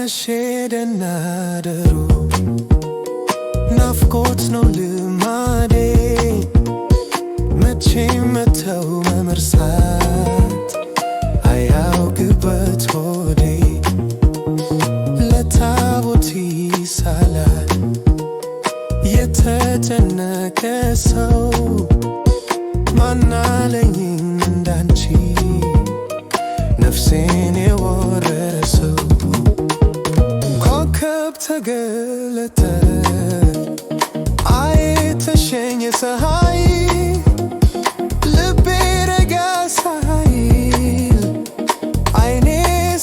መሸደና ደሩ ናፍቆት ነው ልማዴ መቼም መተው መርሳት አያውቅበት ሆዴ ለታቦት ይሳላል የተጨነቀ ሰው ማናለኝ እንዳንቺ ነፍሴን የወረሰው ኮከብ ተገለጠ አይተሸኝ ፀሐይ ልቤ ረጋ ሳይል አይኔ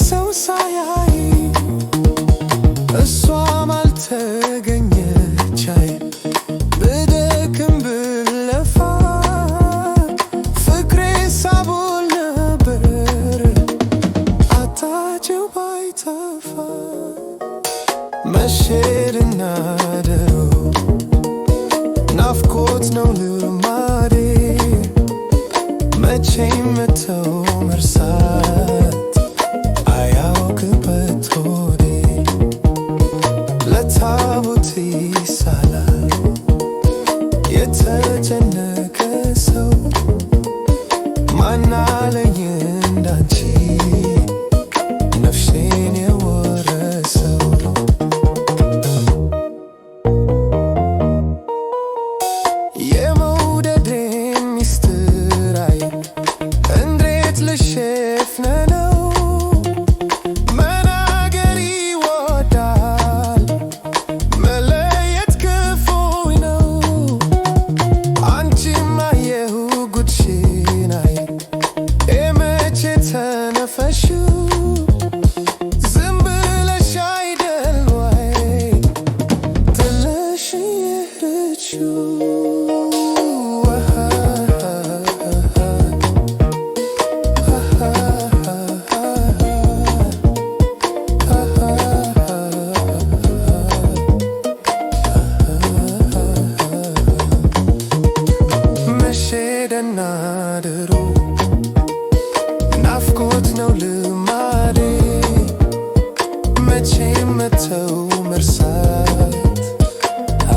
ሰው ሳያይ እሷም አልተገኘች አይ ብደክም ብለፋ ፍቅሬ ሳቦል ነበር አጣጭው ባይተፋ መሸድና ደሩ ናፍቆት ነው ልማዴ መቼም መተው መርሳት አያውቅበት ሆዴ ለታቦት ይሳላል የተጨነቀ ሰው ማናለኝ እንዳንቺ ነፍሴን የወረሰው የመውደዴን ሚስጥር አይ እንዴት ልሸፍነው መናገር ይወዳል መለየት ክፉኝ ነው አንቺም አየሁ ጉድሽን አይ መቼ ተነፈሽው ዝም ብለሽ አይደል ወይ ጥለሽ የሄድሽው መሸደና ደሩ ናፍቆት ነው ልማዴ መቼም መተው መርሳት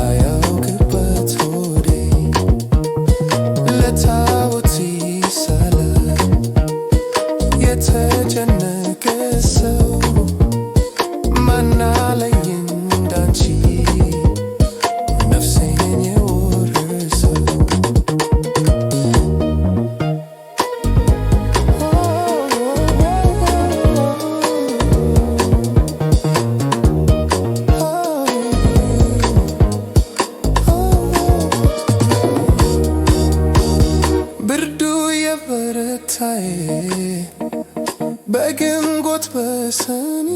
አያውቅበት ሆዴ ለታቦት ይሳላል የተጨነቀ ሰው ማናለኝ እንዳንቺ ነፍሴን የወረሰው ብርዱ የበረታዬ በግንቦት በሰኔ